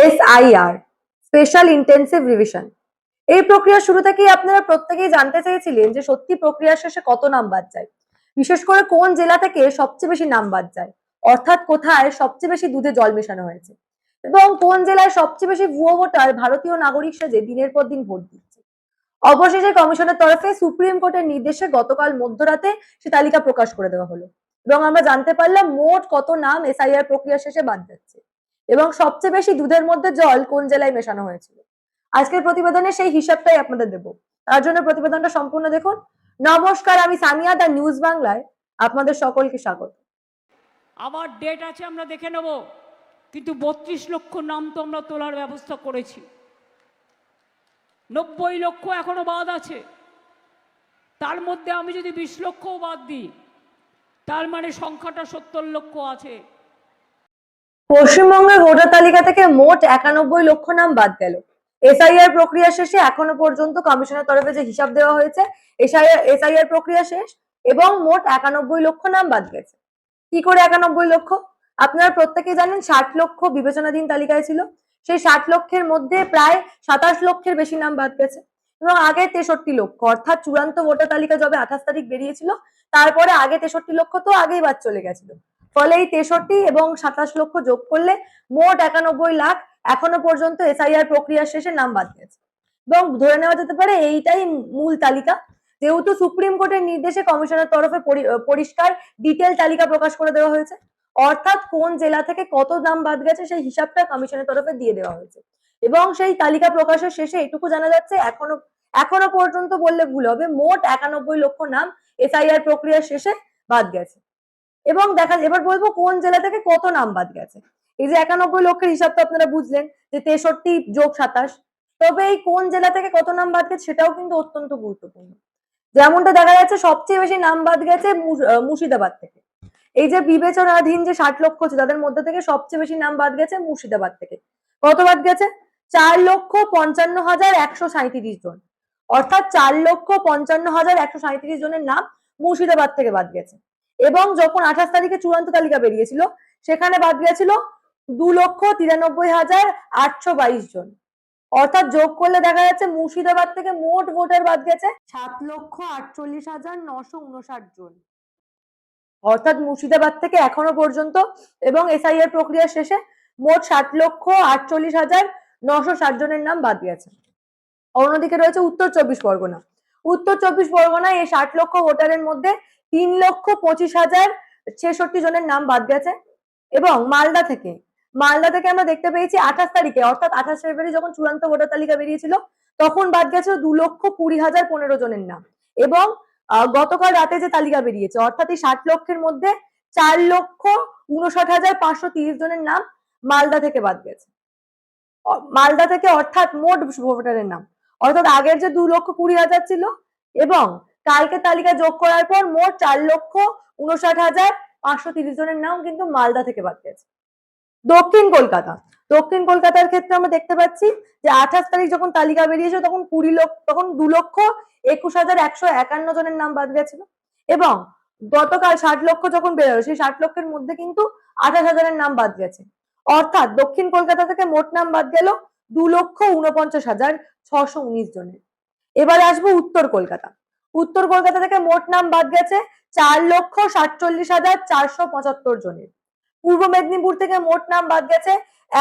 SIR special intensive revision. এই প্রক্রিয়া শুরু থেকেই আপনারা প্রত্যেকেই জানতে চেয়েছিলেন যে সত্যি প্রক্রিয়া শেষে কত নাম বাদ যায়, বিশেষ করে কোন জেলা থেকে সবচেয়ে বেশি নাম বাদ যায়, অর্থাৎ কোথায় সবচেয়ে বেশি দুধে জল মেশানো হয়েছে এবং কোন জেলায় সবচেয়ে বেশি ভুয়ো ভোটার ভারতীয় নাগরিক সেজে দিনের পর দিন ভোট দিচ্ছে। অবশেষে কমিশনের তরফে সুপ্রিম কোর্টের নির্দেশে গতকাল মধ্যরাতে সে তালিকা প্রকাশ করে দেওয়া হলো এবং আমরা জানতে পারলাম মোট কত নাম SIR প্রক্রিয়া শেষে বাদ যাচ্ছে এবং সবচেয়ে বেশি দুধের মধ্যে জল কোন জেলায় মেশানো হয়েছিল। আজকের প্রতিবেদনে সেই হিসাবটাই আপনাদের দেব, তার জন্য প্রতিবেদনটা সম্পূর্ণ দেখুন। নমস্কার, আমি সামিয়া, দা নিউজ বাংলায় আপনাদের সকলকে স্বাগত। আবার ডেট আছে, আমরা দেখে নেব, কিন্তু 32 লক্ষ নাম তো আমরা তোলার ব্যবস্থা করেছি। 90 লক্ষ এখনো বাদ আছে। তার মধ্যে আমি যদি 20 লক্ষও বাদ দিই, তার মানে সংখ্যাটা 70 লক্ষ আছে। পশ্চিমবঙ্গের ভোটার তালিকা থেকে মোট 91 লক্ষ নাম বাদ গেল। SIR প্রক্রিয়া শেষে এখনো পর্যন্ত কমিশনের তরফে যে হিসাব দেওয়া হয়েছে, SIR প্রক্রিয়া শেষ এবং মোট 91 লক্ষ নাম বাদ গেছে। কি করে 91 লক্ষ? আপনারা প্রত্যেকেই জানেন 60 লক্ষ বিবেচনাধীন তালিকায় ছিল, সেই 60 লক্ষের মধ্যে প্রায় 27 লক্ষের বেশি নাম বাদ গেছে এবং আগে 63 লক্ষ, অর্থাৎ চূড়ান্ত ভোটার তালিকা যবে 28 তারিখ বেরিয়েছিল তারপরে আগে 63 লক্ষ তো আগেই বাদ চলে গেছিল। ফলে এই 63 এবং 27 লক্ষ যোগ করলে মোট 91 লাখ এখনো পর্যন্ত SIR প্রক্রিয়া শেষে নাম বাদ গেছে এবং ধরে নেওয়া যেতে পারে এইটাই মূল তালিকা। যেহেতু সুপ্রিম কোর্টের নির্দেশে কমিশনের তরফে পরিষ্কার ডিটেল তালিকা প্রকাশ করে দেওয়া হয়েছে, অর্থাৎ কোন জেলা থেকে কত নাম বাদ গেছে সেই হিসাবটা কমিশনের তরফে দিয়ে দেওয়া হয়েছে এবং সেই তালিকা প্রকাশের শেষে এটুকু জানা যাচ্ছে এখনো পর্যন্ত বললে ভুল হবে, মোট 91 লক্ষ নাম SIR প্রক্রিয়া শেষে বাদ গেছে। এবং এবার বলবো কোন জেলা থেকে কত নাম বাদ গেছে। এই যে 91 লক্ষের হিসাব তো আপনারা বুঝলেন যে 63 যোগ 27, তবে এই কোন জেলা থেকে কত নাম বাদ গেছে সেটাও কিন্তু অত্যন্ত গুরুত্বপূর্ণ। যেমনটা দেখা যাচ্ছে সবচেয়ে বেশি নাম বাদ গেছে মুর্শিদাবাদ থেকে। এই যে বিবেচনাধীন যে 60 লক্ষ আছে তাদের মধ্যে থেকে সবচেয়ে বেশি নাম বাদ গেছে মুর্শিদাবাদ থেকে। কত বাদ গেছে? 4,55,137 জন, অর্থাৎ 4,55,137 জনের নাম মুর্শিদাবাদ থেকে বাদ গেছে। এবং যখন 28 তারিখে চূড়ান্ত তালিকা বেরিয়েছিল সেখানে বাদ গেছিল 2,93,822 জন, অর্থাৎ যোগ করলে দেখা যাচ্ছে মুর্শিদাবাদ থেকে মোট ভোটার বাদ গেছে 7,48,959 জন, অর্থাৎ মুর্শিদাবাদ থেকে এখনো পর্যন্ত এবং SIR প্রক্রিয়া শেষে মোট 7,48,960 জনের নাম বাদ গেছে। অন্যদিকে রয়েছে উত্তর 24 পরগনা। উত্তর 24 পরগনায় এই 60 লক্ষ ভোটারের মধ্যে 3,25,066 জনের নাম বাদ গেছে এবং মালদা থেকে আমরা দেখতে পেয়েছি 28 তারিখে, অর্থাৎ 28 ফেব্রুয়ারি যখন চূড়ান্ত ভোটার তালিকা বেরিয়েছিল তখন বাদ গেছিল 2,20,015 জনের নাম এবং গতকাল রাতে যে তালিকা বেরিয়েছে অর্থাৎ এই 60 লক্ষের মধ্যে 4,59,530 জনের নাম মালদা থেকে বাদ গেছে। মালদা থেকে অর্থাৎ মোট ভোটারের নাম, অর্থাৎ আগের যে 2,20,000 ছিল এবং কালকে তালিকা যোগ করার পর মোট 4,59,530 জনের নাম কিন্তু মালদা থেকে বাদ গেছে। দক্ষিণ কলকাতার ক্ষেত্রে আমরা দেখতে পাচ্ছি যে 28 তারিখ যখন তালিকা বেরিয়েছিল তখন 2,21,51 জনের নাম বাদ গেছিল এবং গতকাল 60 লক্ষ যখন বেরোলো সেই 60 লক্ষের মধ্যে কিন্তু 28,000-এর নাম বাদ গেছে, অর্থাৎ দক্ষিণ কলকাতা থেকে মোট নাম বাদ গেল 2,49,619 জনের। এবার আসবো উত্তর কলকাতা থেকে মোট নাম বাদ গেছে 4,47,475 জনের। পূর্ব মেদিনীপুর থেকে মোট নাম বাদ গেছে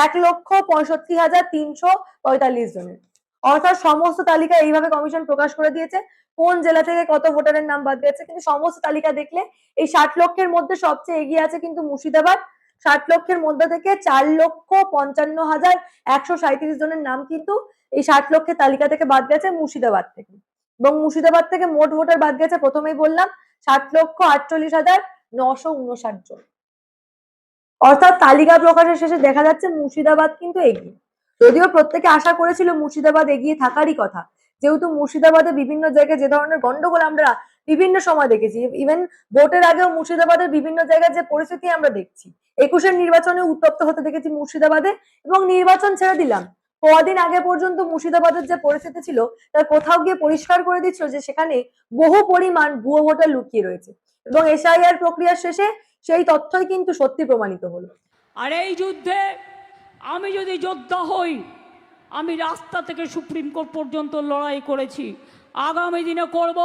1,65,345 জনের, অর্থাৎ সমস্ত তালিকা এইভাবে কমিশন প্রকাশ করে দিয়েছে কোন জেলা থেকে কত ভোটারের নাম বাদ গেছে। কিন্তু সমস্ত তালিকা দেখলে এই 60 লক্ষের মধ্যে সবচেয়ে এগিয়ে আছে কিন্তু মুর্শিদাবাদ। 60 লক্ষের মধ্যে থেকে 4,55,137 জনের নাম কিন্তু এই 60 লক্ষের তালিকা থেকে বাদ গেছে মুর্শিদাবাদ থেকে এবং মুর্শিদাবাদ থেকে মোট ভোটার বাদ গেছে প্রথমেই বললাম 7,48,959 জন, অর্থাৎ তালিকা প্রকাশের শেষে দেখা যাচ্ছে মুর্শিদাবাদ কিন্তু এগিয়ে। যদিও প্রত্যেকে আশা করেছিল মুর্শিদাবাদ এগিয়ে থাকারই কথা, যেহেতু মুর্শিদাবাদে বিভিন্ন জায়গায় যে ধরনের গন্ডগোল আমরা বিভিন্ন সময় দেখেছি, ইভেন ভোটের আগেও মুর্শিদাবাদের বিভিন্ন জায়গায় যে পরিস্থিতি আমরা দেখছি, 21-এর নির্বাচনে উত্তপ্ত হতে দেখেছি মুর্শিদাবাদে এবং নির্বাচন ছেড়ে দিলাম কদিন আগে পর্যন্ত মুর্শিদাবাদের যে পরিস্থিতি ছিল তার কোথাও গিয়ে পরিষ্কার করে দিচ্ছিল যে সেখানে বহু পরিমাণ ভুয়ো ভোটার লুকিয়ে রয়েছে এবং SIR প্রক্রিয়ার শেষে সেই তথ্যই কিন্তু সত্যি প্রমাণিত হলো। আর এই যুদ্ধে আমি যদি যোদ্ধা হই, আমি রাস্তা থেকে সুপ্রিম কোর্ট পর্যন্ত লড়াই করেছি, আগামী দিনে করব।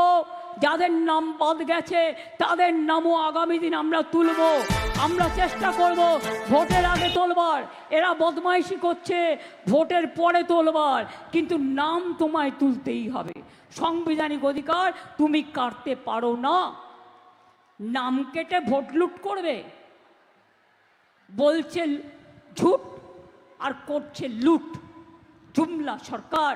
যাদের নাম বাদ গেছে তাদের নামও আগামী দিন আমরা তুলব। আমরা চেষ্টা করব ভোটের আগে তোলবার। এরা বদমাইশি করছে ভোটের পরে তোলবার, কিন্তু নাম তোমায় তুলতেই হবে। সাংবিধানিক অধিকার তুমি কাটতে পারো না। নাম কেটে ভোট লুট করবে, বলছে ঝুট আর করছে লুট। জুমলা সরকার,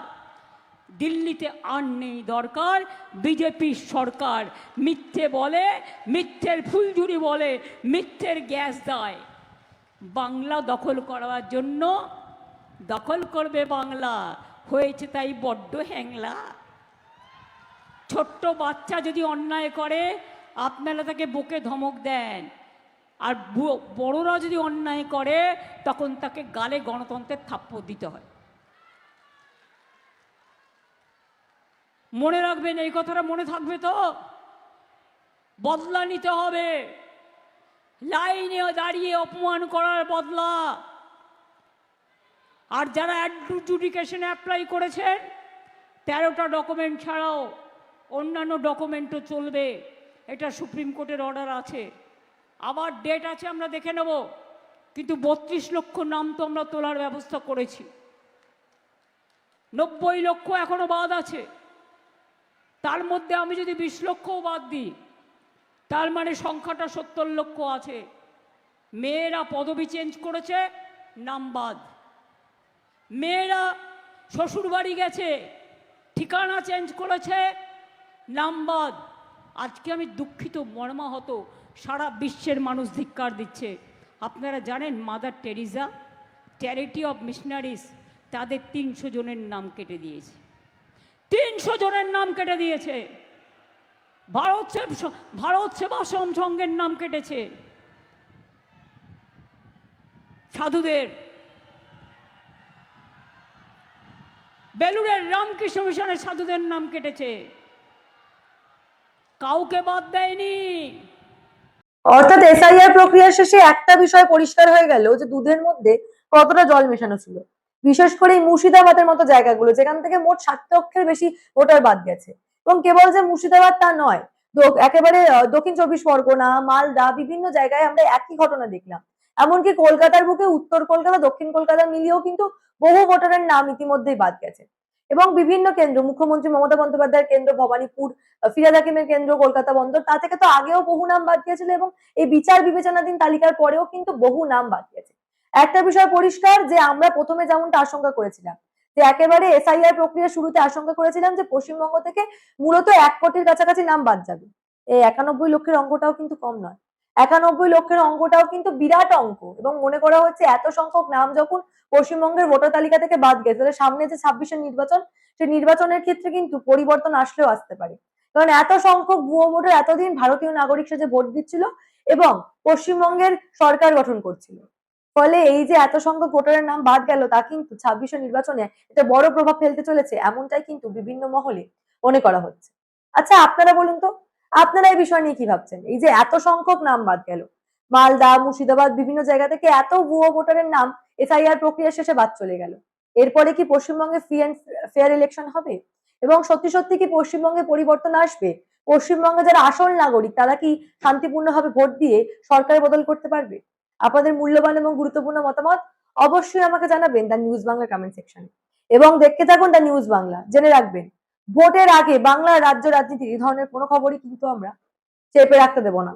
দিল্লিতে আর নেই দরকার বিজেপি সরকার। মিথ্যে বলে, মিথ্যের ফুলঝুরি বলে, মিথ্যের গ্যাস দেয়। বাংলা দখল করার জন্য দখল করবে বাংলা, হয়েছে তাই বড্ড হ্যাংলা। ছোট্ট বাচ্চা যদি অন্যায় করে আপনারা তাকে বুকে ধমক দেন, আর বড়রা যদি অন্যায় করে তখন তাকে গালে গণতন্ত্রের থাপ্পড় দিতে হয়। মনে রাখবেন, এই কথাটা মনে থাকবে তো। বদলা নিতে হবে, লাইনে দাঁড়িয়ে অপমান করার বদলা। আর যারা অ্যাডজুডিকেশনে অ্যাপ্লাই করেছেন 13টা ডকুমেন্ট ছাড়াও অন্যান্য ডকুমেন্টও চলবে, এটা সুপ্রিম কোর্টের অর্ডার আছে। আবার ডেট আছে, আমরা দেখে নেব। কিন্তু 32 লক্ষ নাম তো আমরা তোলার ব্যবস্থা করেছি। 90 লক্ষ এখনো বাদ আছে। তার মধ্যে আমি যদি 20 লক্ষও বাদ দিই, তার মানে সংখ্যাটা 70 লক্ষ আছে। মেয়েরা পদবি চেঞ্জ করেছে, নাম বাদ। মেয়েরা শ্বশুর বাড়ি গেছে, ঠিকানা চেঞ্জ করেছে, নাম বাদ। আজকে আমি দুঃখিত, মর্মাহত, সারা বিশ্বের মানুষ ধিক্কার দিচ্ছে। আপনারা জানেন mother Teresa, charity of missionaries, তাদের 300 জনের নাম কেটে দিয়েছে। 300 জনের নাম কেটে দিয়েছে। ভারত সেবাশ্রম সংঘের নাম কেটেছে, সাধুদের। বেলুড়ের রামকৃষ্ণ মিশনের সাধুদের নাম কেটেছে, কাউকে বাদ দেয়নি। অর্থাৎ এসআইআর প্রক্রিয়া শেষে একটা বিষয় পরিষ্কার হয়ে গেল যে দুধের মধ্যে কতটা জল মেশানো ছিল। বিশেষ করে এই মুর্শিদাবাদের মতো জায়গাগুলো, যেখান থেকে মোট 7 লক্ষের বেশি ভোটার বাদ গেছে। এবং কেবল যে মুর্শিদাবাদ তা নয়, একেবারে দক্ষিণ 24 পরগনা, মালদা, বিভিন্ন জায়গায় আমরা একই ঘটনা দেখলাম। এমনকি কলকাতার বুকে উত্তর কলকাতা, দক্ষিণ কলকাতা মিলিয়েও কিন্তু বহু ভোটারের নাম ইতিমধ্যেই বাদ গেছে। এবং বিভিন্ন কেন্দ্র, মুখ্যমন্ত্রী মমতা বন্দ্যোপাধ্যায়ের কেন্দ্র ভবানীপুর, ফিরহাদ হাকিমের কেন্দ্র কলকাতা বন্দর, তা থেকে তো আগেও বহু নাম বাদ গিয়েছিল। এবং এই বিচার বিবেচনাধীন তালিকার পরেও কিন্তু বহু নাম বাদ গেছে। একটা বিষয় পরিষ্কার, যে আমরা প্রথমে যেমনটা আশঙ্কা করেছিলাম, যে একেবারে এসআইআর প্রক্রিয়া শুরুতে আশঙ্কা করেছিলাম যে পশ্চিমবঙ্গ থেকে মূলত 1 কোটির কাছাকাছি নাম বাদ যাবে। এই 91 লক্ষের অঙ্কটাও কিন্তু কম নয়। 91 লক্ষের অঙ্কটাও কিন্তু বিরাট অঙ্ক। এবং মনে করা হচ্ছে এত সংখ্যক নাম যখন পশ্চিমবঙ্গের ভোটার তালিকা থেকে বাদ গেছে, তাহলে সামনে যে 26-এর নির্বাচন, সেই নির্বাচনের ক্ষেত্রে কিন্তু পরিবর্তন আসলেও আসতে পারে। কারণ এত সংখ্যক ভুয়ো ভোটার এতদিন ভারতীয় নাগরিক সেজে ভোট দিচ্ছিল এবং পশ্চিমবঙ্গের সরকার গঠন করছিল। ফলে এই যে এত সংখ্যক ভোটারের নাম বাদ গেল, তা কিন্তু 26-এর নির্বাচনে এটা বড় প্রভাব ফেলতে চলেছে, এমনটাই কিন্তু বিভিন্ন মহলে মনে করা হচ্ছে। আচ্ছা, আপনারা বলুন তো, আপনারা এই বিষয় নিয়ে কি ভাবছেন? এই যে এত সংখ্যক নাম বাদ গেল, মালদা, মুর্শিদাবাদ, বিভিন্ন জায়গা থেকে এত ভুয়ো ভোটারের নাম এসআইআর প্রক্রিয়া শেষে বাদ চলে গেল, এরপরে কি পশ্চিমবঙ্গে ফ্রি অ্যান্ড ফেয়ার ইলেকশন হবে? এবং সত্যি সত্যি কি পশ্চিমবঙ্গে পরিবর্তন আসবে? পশ্চিমবঙ্গে যারা আসল নাগরিক, তারা কি শান্তিপূর্ণভাবে ভোট দিয়ে সরকার বদল করতে পারবে? আপনাদের মূল্যবান এবং গুরুত্বপূর্ণ মতামত অবশ্যই আমাকে জানাবেন দ্য নিউজ বাংলা কমেন্ট সেকশনে। এবং দেখতে থাকুন দ্য নিউজ বাংলা। জেনে রাখবেন, ভোটের আগে বাংলার রাজ্য রাজনীতির এই ধরনের কোনো খবরই কিন্তু আমরা চেপে রাখতে দেব না।